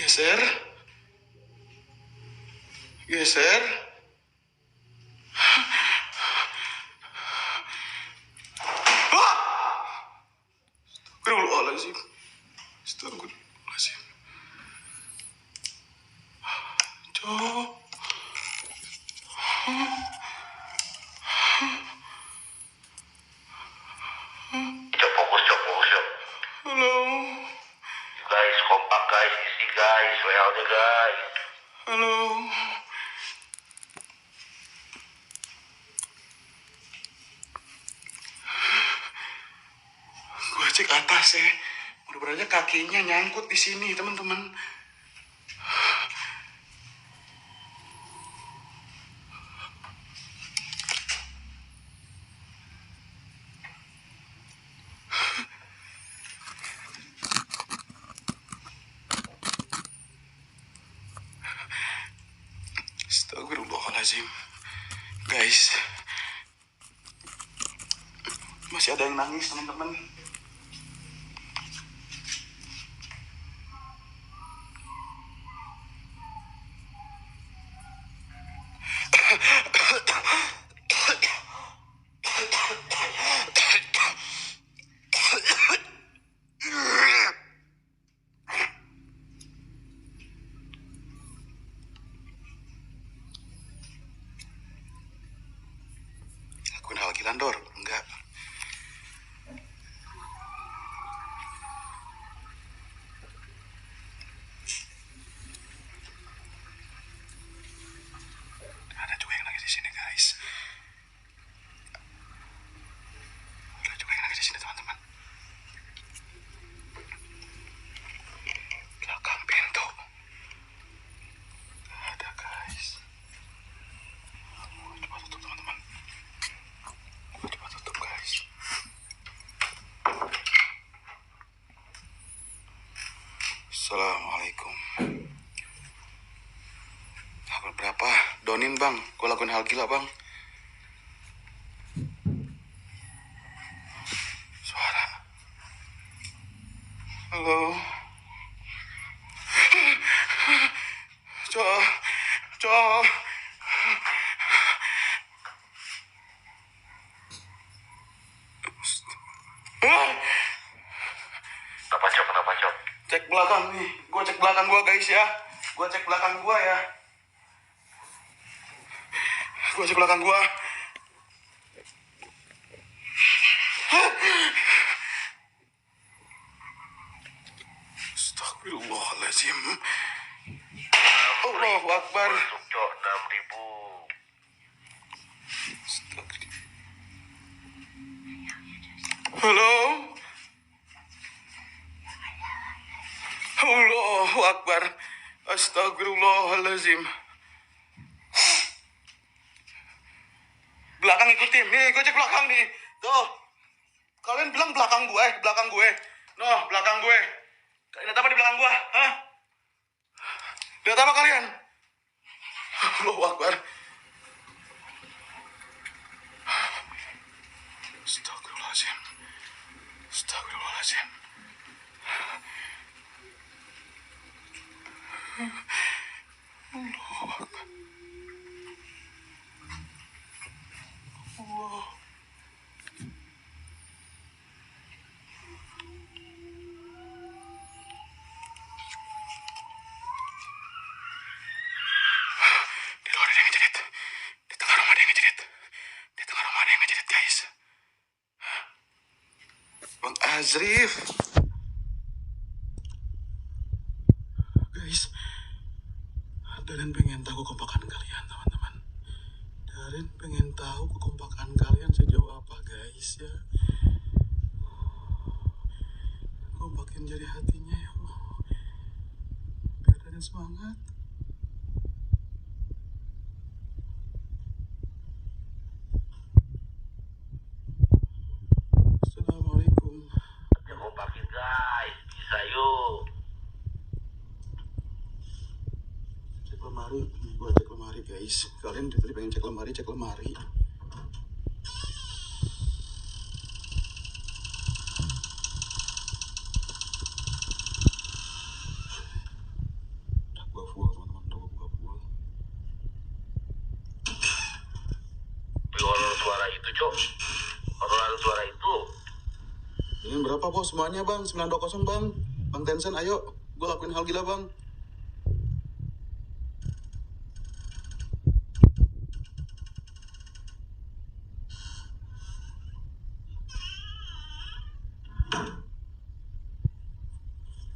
Geser. Geser. Astagfirullahaladzim. Astagfirullahaladzim. Cok. Cok, fokus, Cok. Halo. Guys, kompak guys, isi guys, WL-nya guys. Halo. Gue cek atas ya. Mudah-mudahan kakinya nyangkut di sini, teman-teman. Astagfirullahaladzim. Guys, masih ada yang nangis, teman-teman. Lakuin hal gila, Dor? Enggak. Ada juga yang nangis di sini, guys. Ada juga yang nangis di sini, teman-teman. Belakang pintu. Ada, guys. Coba tutup, teman-teman. Coba tutup, guys. Assalamualaikum. Lakuin berapa? Donin, Bang. Gue lakuin hal gila, Bang. Suara. Halo. Cok. Kenapa, Cok? Cek belakang nih. Gue cek belakang gue, guys, ya. Gue cek belakang gue, ya. Gue cek belakang gue. Astagfirullahaladzim. Allahu Akbar. Masuk, Cok, 6.000. Halo. Allahu Akbar. Astagfirullahaladzim. Belakang ikutin. Nih, gue cek belakang nih. Tuh. Kalian bilang belakang gue. Noh, belakang gue. Kalian lihat apa di belakang gue? Hah? Lihat apa kalian? Allahu Akbar. Astagfirullahaladzim. Astagfirullahaladzim. Allahu Akbar. Allah. Di luar ada yang ngejerit. Di tengah rumah ada yang ngejerit. Di tengah rumah ada yang ngejerit, guys. Bang Azrif. Guys, Daren pengen tahu kekompakan kalian, teman-teman. Daren pengen tahu kekompakan kalian sejauh apa, guys, ya. Kompakin jari hatinya, ya Allah. Biar Daren semangat. Assalamualaikum. Ya, kompakin guys, bisa yuk. Cek lemari, gua cek lemari, guys. Kalian tadi pengen cek lemari. Cok. Kalau ada suara itu. Ini berapa bos semuanya bang? 920 bang. Bang Tencent ayo. Gue lakuin hal gila bang.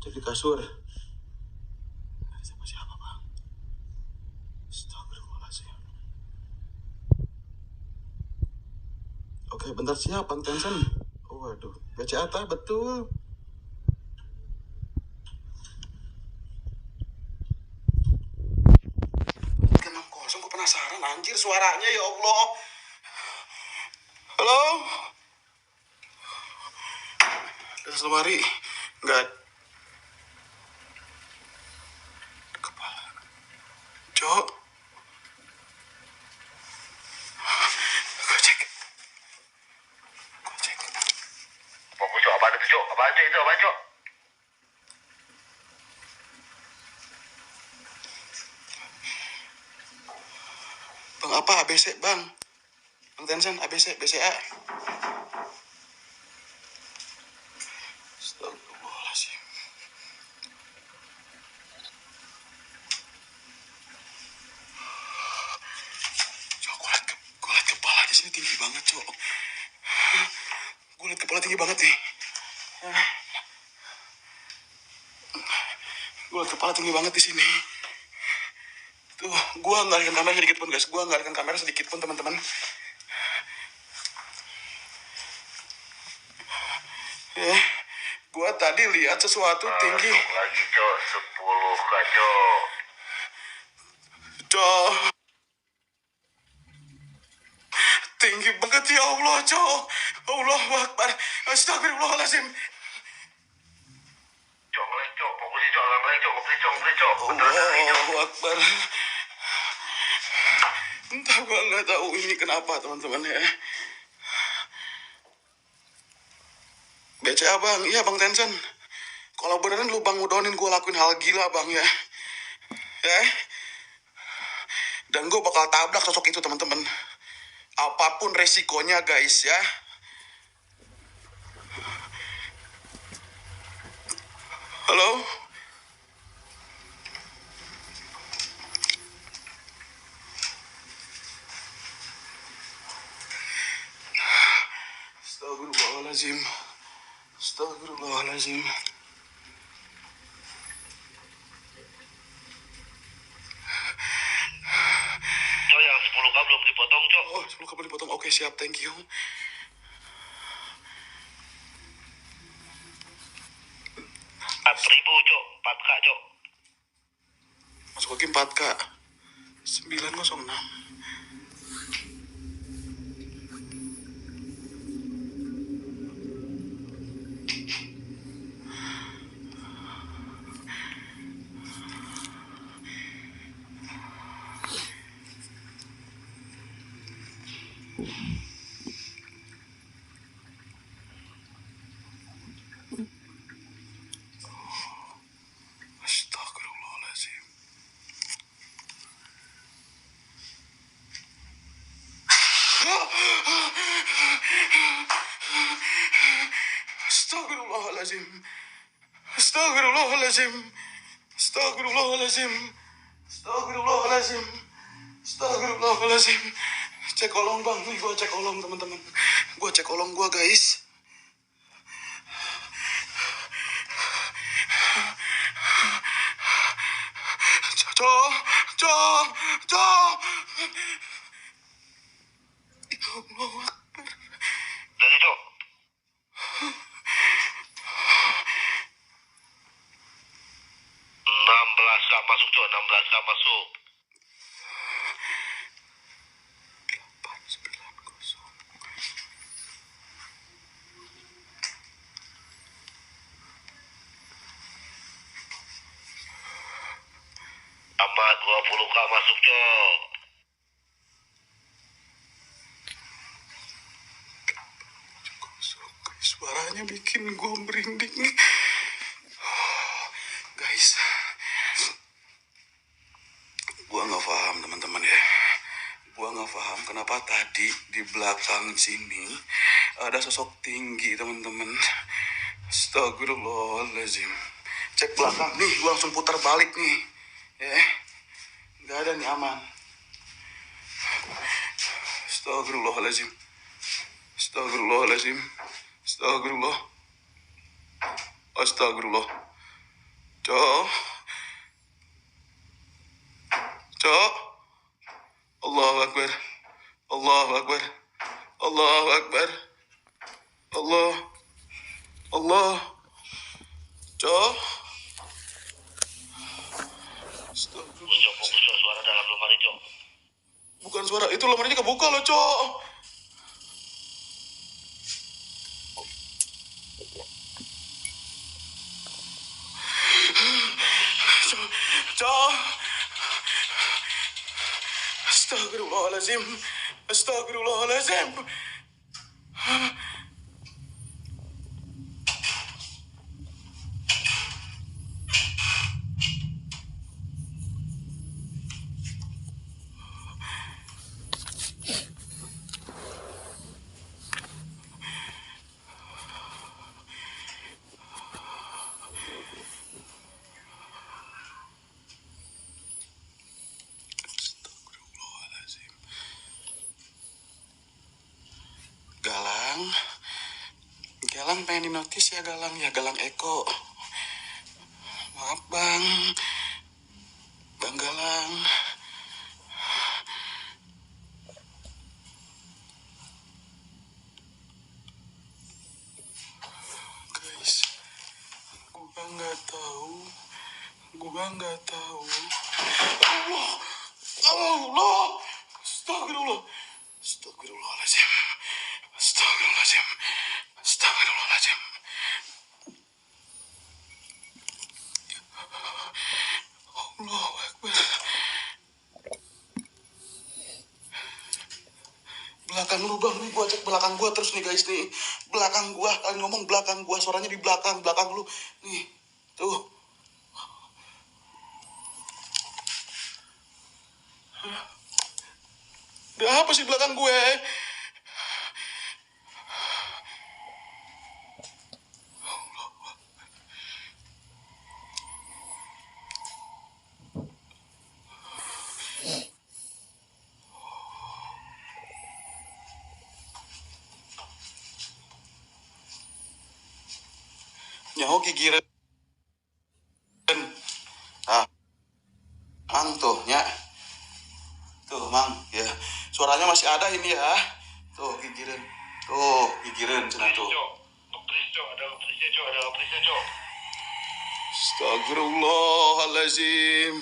Cek di kasur. Sama siapa bang? Astagfirullahaladzim. Oke bentar siap Bang Tencent. Oh, waduh. BCA betul. Kosong, gue penasaran anjir suaranya ya Allah. Halo? Dari lemari. Enggak. Kepala. Cok. Gue cek. Fokus Cok, apaan itu Cok? Apaan Cok itu? Apaan Cok? Bang apa ABC bang? Bang Tencent ABC, BCA. Astagfirullahaladzim. Cok, gue liat kepala di sini tinggi banget, Cok. Gue liat kepala tinggi banget nih. Gue liat kepala tinggi banget di sini. Tuh, gue nggak alihkan kamera sedikit pun, guys. Gue nggak alihkan kamera sedikit pun, teman-teman. Gue tadi lihat sesuatu tinggi. Lagi Cok, 10 Cok. Cok. Tinggi banget ya Allah, Cok. Allahu Akbar. Astagfirullahaladzim. Cok, melek Cok. Fokus Cok, melek Cok. Melek Cok. Allahu Akbar. Entah gue nggak tahu ini kenapa, teman-teman ya. BCA bang, iya Bang Tencent. Kalau beneran lu bang udonin gue lakuin hal gila bang ya. Ya. Dan gue bakal tabrak sosok itu teman-teman. Apapun resikonya guys ya. Halo? Astagfirullahaladzim. Astagfirullahaladzim. Cok, yang 10K belum dipotong Cok. Oh, 10 kabel dipotong. Oke, siap. Thank you. Rp4.000 Cok. 4K Cok. Masuk lagi 4K. 906. Astagfirullahaladzim. Astagfirullahaladzim. Astagfirullahaladzim. Astagfirullahaladzim. Astagfirullahaladzim. Astagfirullahaladzim. Cek kolong bang, nih gue cek kolong teman-teman. Gue cek kolong gue guys. Cok. Dari Cok. 16K masuk Cok. 16K masuk. 890. Tambah 20K masuk Cok. Suaranya bikin gue merinding. Guys, gue nggak paham teman-teman ya. Gue nggak paham kenapa tadi di belakang sini ada sosok tinggi, teman-teman. Astagfirullahaladzim. Cek belakang nih, gue langsung putar balik nih. Nggak ada nih, aman. Astagfirullahaladzim. Astagfirullahaladzim. Astagfirullah. Astagfirullah. Cok. Cok. Allahu Akbar. Allahu Akbar. Allahu Akbar. Allah. Allah. Cok. Cok, fokus Cok, suara dalam lemari Cok. Bukan suara, itu lemarinya kebuka loh, Cok. Cok. Astagfirullahaladzim. Astagfirullahaladzim. Galang, Galang pengen dinotis ya Galang, ya Galang Eko. Maaf Bang, Bang Galang. Guys, gua nggak tahu. Allah, Allah, astagfirullah, astagfirullahaladzim, astagfirullahaladzim, astagfirullahaladzim. Allahu Akbar. Belakang lu Bang, nih gua cek belakang gua terus nih guys nih. Belakang gua, kalian ngomong belakang gua, suaranya di belakang lu. Nih, tuh. Ada apa sih belakang gue? Nyaho gigireun. Ah, Mang tuh, nya. Tuh, Mang, ya. Suaranya masih ada ini ya. Tuh, gigireun. Tuh, gigireun cenah tuh. Kepris Cok, ada keprisnya Cok, ada keprisnya Cok. Astagfirullahaladzim.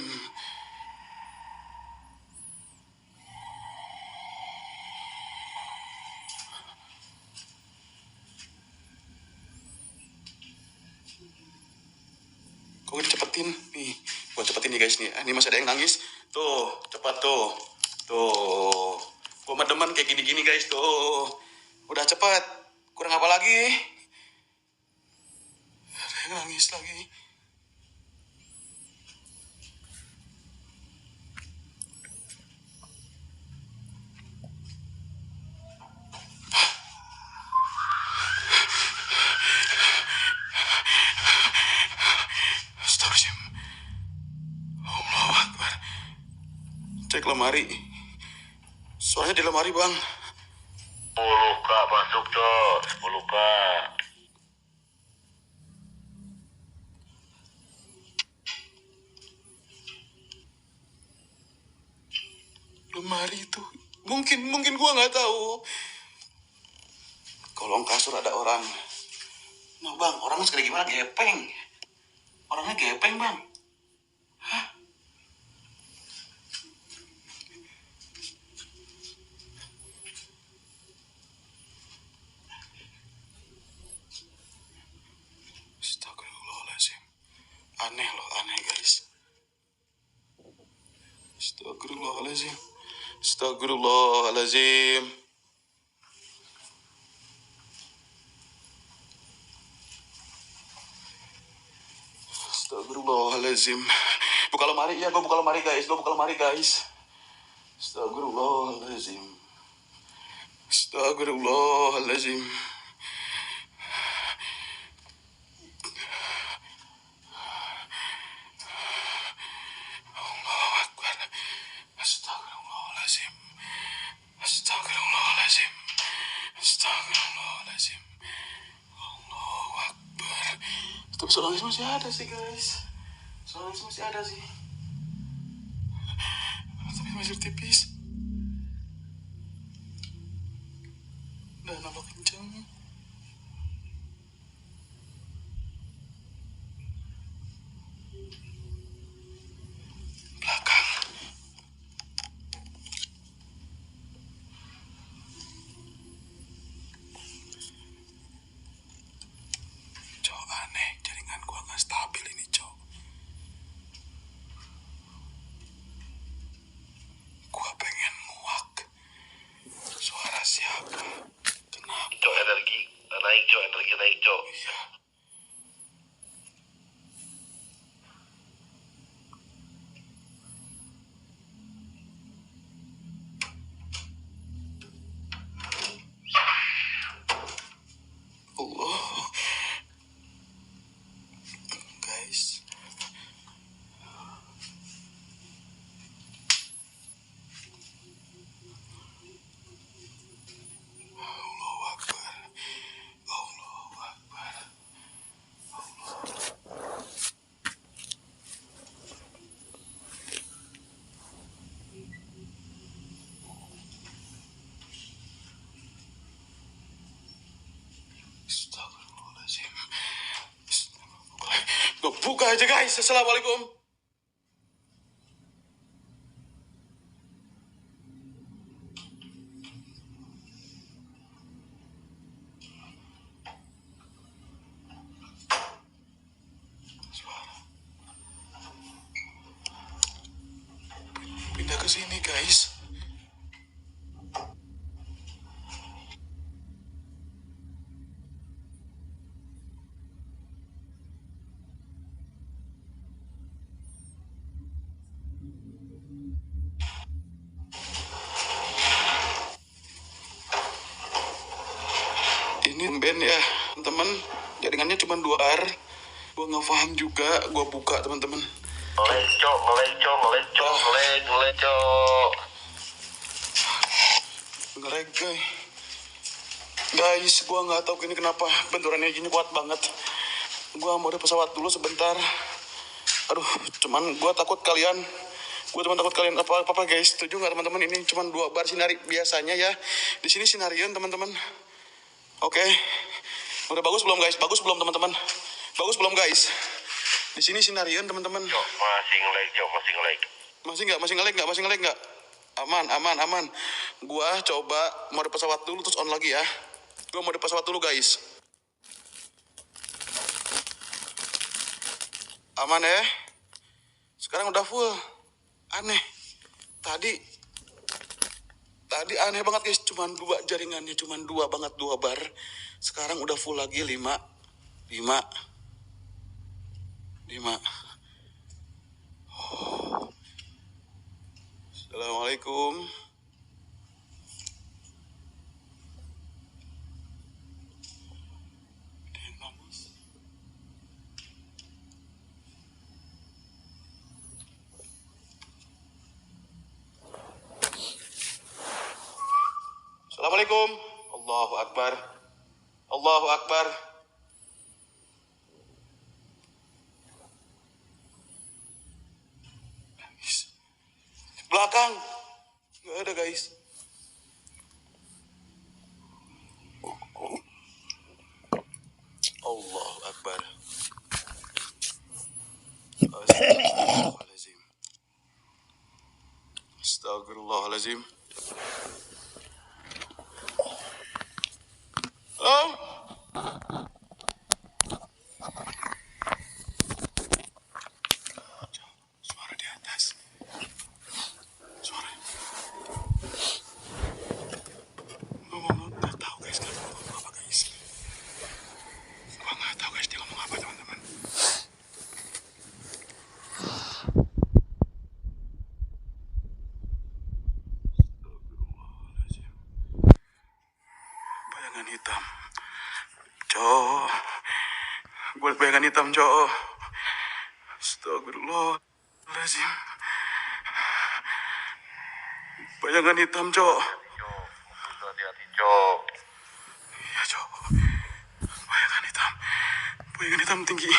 Kok dicepetin? Nih, gua cepetin nih guys nih. Ini masih ada yang nangis. Tuh, cepat tuh. Tuh. Gua mah demen kayak gini-gini guys tuh. Udah cepat. Kurang apa lagi? Ada yang nangis lagi. Astagfirullahaladzim. Allahu Akbar. Cek lemari. Suaranya di lemari, Bang. 10K masuk Cok, 10K. Lemari itu. Mungkin gua nggak tahu. Kolong kasur ada orang. Nah, Bang, orangnya segede gimana? Gepeng. Orangnya gepeng, Bang. Hah? Astagfirullahaladzim. Aneh loh, aneh guys. Astagfirullahaladzim. Astagfirullahaladzim. Astagfirullahaladzim. Buka lemari, ya gue buka lemari guys. Astagfirullahaladzim. Astagfirullahaladzim. Allahu Akbar. Astagfirullahaladzim. Astagfirullahaladzim. Astagfirullahaladzim. Allahu Akbar. Tapi soalnya masih ada sih guys. Soalnya masih ada sih. Tapi masih tipis. Dan nambah kenceng. Belakang. Cok, aneh. Jaringan gua gak stabil ini, cok. Gua pengen muak. Suara siapa? Kenapa? Cok, energi naik, Cok. Energi naik, Cok. Iya. Allah. Guys. Allahu Akbar. Allahu Akbar. Astagfirullahaladzim. Buka aja guys. Assalamualaikum. Suara. Pindah ke sini guys. Ini band ya teman-teman, jaringannya cuma 2 R. Gua nggak paham juga, gua buka teman-teman. Ngelek, Cok. Ngelek, Cok. Ngelek, Cok. Ngelek, Cok. Ngerek guys, gua nggak tahu ini kenapa benturannya gini kuat banget. Gua mau ada pesawat dulu sebentar. Aduh, cuman gua takut kalian. Gue cuma takut kalian apa guys. Setuju nggak teman-teman? Ini cuma 2 bar sinari biasanya ya. Di sini sinarian teman-teman. Oke. Udah bagus belum guys? Bagus belum teman-teman? Bagus belum guys? Di sini sinarian teman-teman. Cok, masih ngelek, Cok. Masih ngelek. Masih ngelek nggak? Aman. Gua coba mode pesawat dulu terus on lagi ya. Gua mode pesawat dulu guys. Aman ya? Sekarang udah full. Aneh. Tadi aneh banget guys, cuman 2 jaringannya, cuman 2 banget, 2 bar. Sekarang udah full lagi 5. Oh. Assalamualaikum. Assalamualaikum. Allahu Akbar. Allahu Akbar. Belakang. Nggak ada guys. Allahu Akbar. Astagfirullahaladzim. Astagfirullahaladzim. Oh. Suara di atas. Suara. Ngomong nggak tahu guys, dia ngomong apa guys. Gua nggak tahu guys dia ngomong apa teman-teman. Bayangan hitam, Cok. Astagfirullahaladzim. Bayangan hitam, Cok. Cok, itu hati-hati, Cok. Iya, Cok. Bayangan hitam. Bayangan hitam tinggi.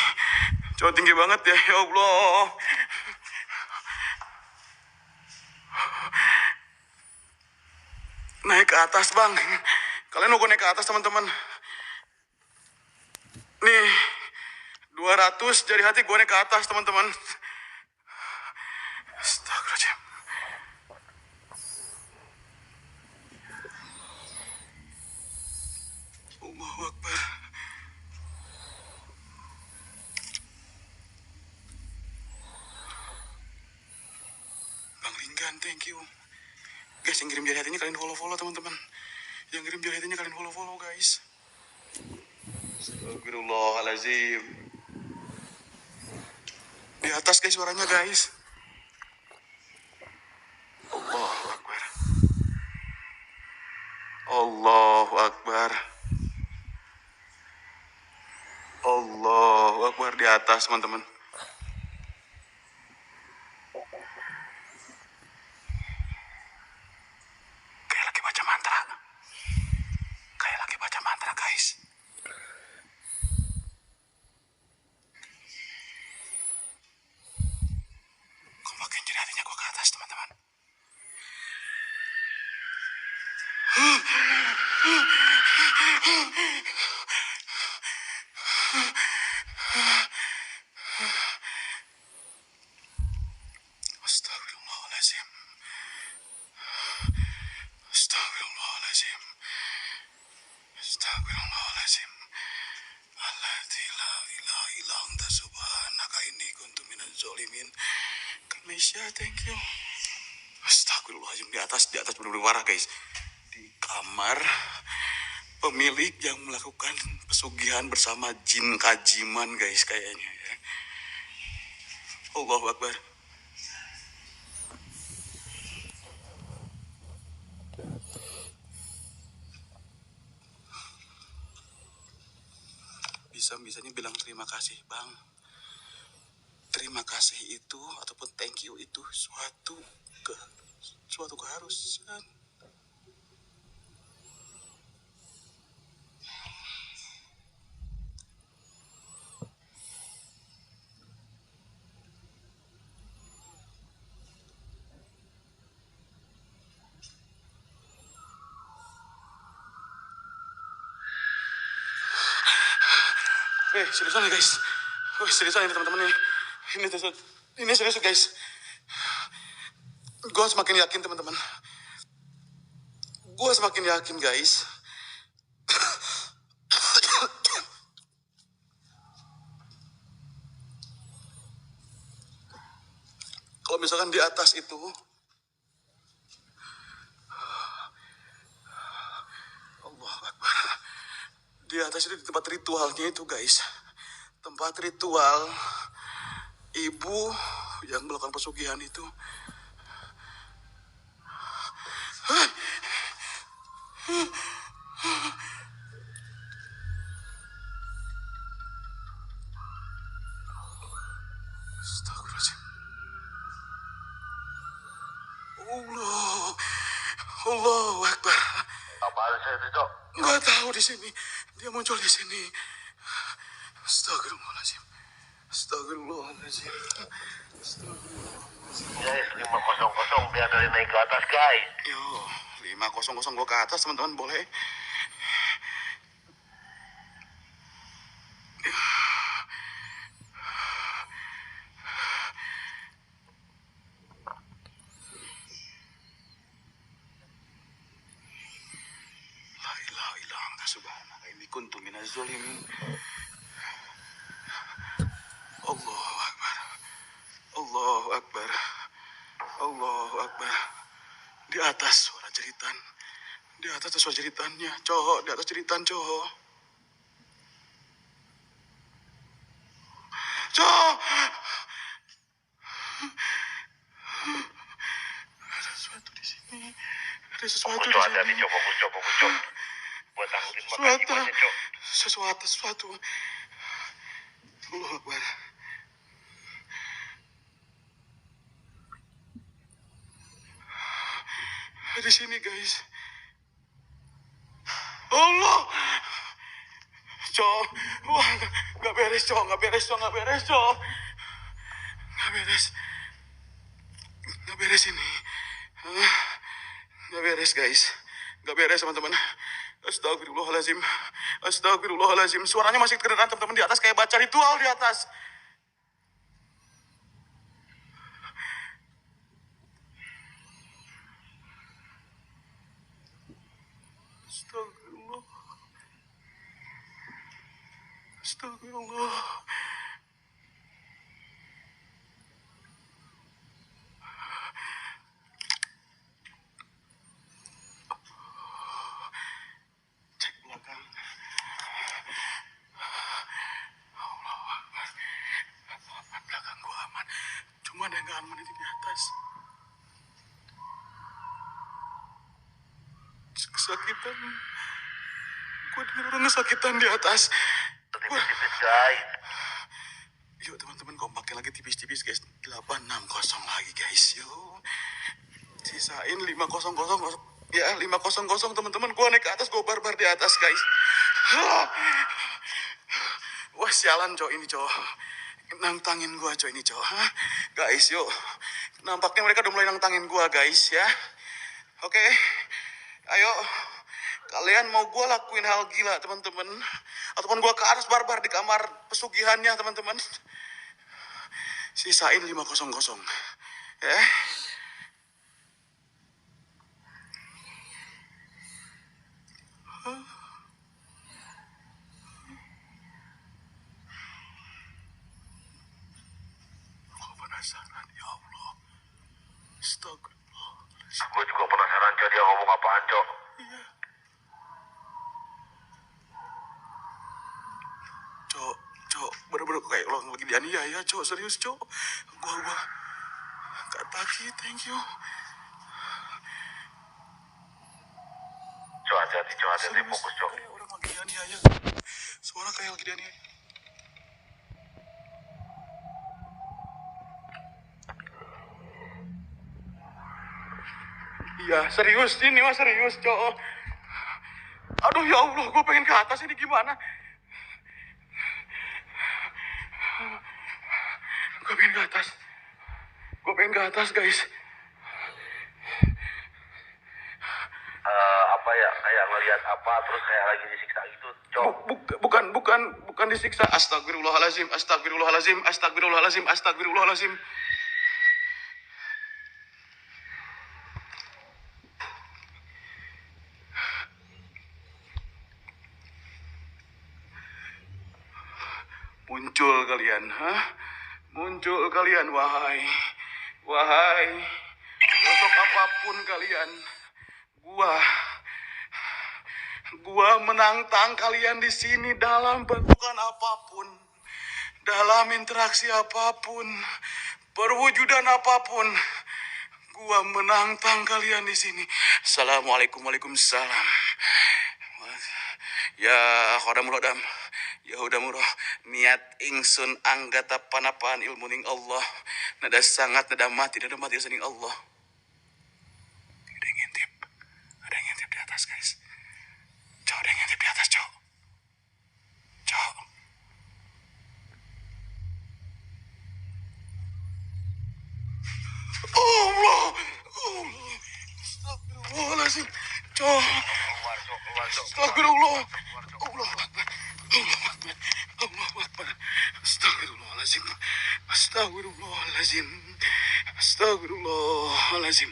Cok, tinggi banget ya. Ya Allah. Naik ke atas, Bang. Kalian mau naik ke atas, teman-teman. Nih, 200 jari hati gue naik ke atas, teman-teman. Astagfirullahaladzim. Allahu Akbar. Bang Linggan, thank you. Guys, yang kirim jari hatinya kalian follow-follow, teman-teman. Yang kirim jari hatinya kalian follow-follow, guys. Astagfirullahaladzim. Di atas, guys, suaranya, guys. Allahu Akbar. Allahu Akbar. Allahu Akbar, di atas, teman-teman. Kayak lagi baca mantra. Kayak lagi baca mantra, guys. Kok makin jari hatinya gue ke atas, teman-teman. Astagfirullahaladzim. Astagfirullahaladzim. Astagfirullahaladzim. Alladzi la ilaha illa anta subhanaka inni kuntu minadz zalimin. Kameisha, thank you. Astagfirullahaladzim, di atas benar-benar parah, guys. Di kamar pemilik yang melakukan pesugihan bersama jin kajiman, guys, kayaknya ya. Allahu Akbar. Bisa-bisanya bilang terima kasih, Bang. Terima kasih itu ataupun thank you itu suatu keharusan. Seriusan nih, guys. Seriusan ini, teman-teman nih. Ini serius, guys. Gue semakin yakin, teman-teman. Gue semakin yakin, guys. Kalau misalkan di atas itu, Allah Akbar. Di atas itu di tempat ritualnya itu, guys. Tempat ritual ibu yang melakukan pesugihan itu. Astagfirullahaladzim. Allahu Akbar. Apaan sih itu, Cok? Nggak tahu di sini. Dia muncul di sini. Astagfirullahaladzim. Astagfirullahaladzim. Guys, 500 biar dari naik ke atas, guys. Yo, 500 gue ke atas, teman-teman, boleh? La ilaha illa anta subhanaka inni kuntu minaz zalimin. Allahu Akbar. Allahu Akbar. Allahu Akbar. Di atas suara jeritan. Di atas suara jeritannya, cowok. Di atas jeritan, cowok. Cowok. Ada sesuatu di sini. Ada sesuatu di sini. Hati-hati, Cok. Fokus, Cok. Buat takutin makasih banyak, Cok. Sesuatu. Allahu Akbar. Di sini guys. Allah. Cok. Wah, nggak beres cok, nggak beres cok, nggak beres cok. Nggak beres. Nggak beres ini. Nggak beres guys. Nggak beres teman-teman. Astagfirullahaladzim. Astagfirullahaladzim. Suaranya masih kedengeran teman-teman di atas kayak baca ritual di atas. Astagfirullah. Astagfirullah. Cek belakang. Belakang gua aman. Cuman yang gak aman itu di atas. Kesakitan. Gua dengar orang kesakitan di atas. Tipis-tipis guys. Yuk teman-teman kompakin lagi tipis-tipis guys. 860 lagi guys. Yuk. Sisain 500. Ya 500 teman-teman. Gua naik ke atas, gua barbar di atas guys. Wah sialan cowok ini cowok. Nantangin gua cowok ini cowok. Guys yuk. Nampaknya mereka udah mulai nantangin gua guys ya. Oke. Ayo. Kalian mau gua lakuin hal gila teman-teman. Ataupun gua ke atas barbar di kamar pesugihannya teman-teman. Sisain 500. Ya. Gua penasaran ya Allah. Astagfirullah. Gue juga penasaran Cok, dia ngomong apaan Cok. Iya. Cok, bener-bener kayak lo lagi dianiaya, Cok, serius, Cok. Gua, Kak Taki, thank you. Cok hati-hati Cok, hati-hati Serius, fokus Cok. kayak orang lagi dianiaya. Suara kayak lagi dianiaya. Iya, serius, ini mah serius, Cok. Aduh, ya Allah, gue pengen ke atas, ini gimana? Gue pengen ke atas. Gue pengen ke atas, guys. Apa ya, kayak ngeliat apa, terus kayak lagi disiksa gitu Cok. Bukan disiksa. Astagfirullahalazim, astagfirullahalazim, astagfirullahalazim, astagfirullahalazim. Muncul kalian, Muncul kalian, wahai sosok apapun kalian. Gua menantang kalian di sini dalam bentukan apapun, dalam interaksi apapun, perwujudan apapun. Gua menantang kalian di sini. Assalamualaikum, waalaikumsalam. Ya khodamul hodam. Ya udah murah niat ingsun anggata panapaan ilmu ning Allah nada sangat nada mati sening Allah. Ada yang ngintip di atas guys. Cok, ada yang ngintip di atas cok. Allah, astagfirullahaladzim, cok. Astagfirullah. Allah Akbar. Astagfirullahaladzim. Astagfirullahaladzim.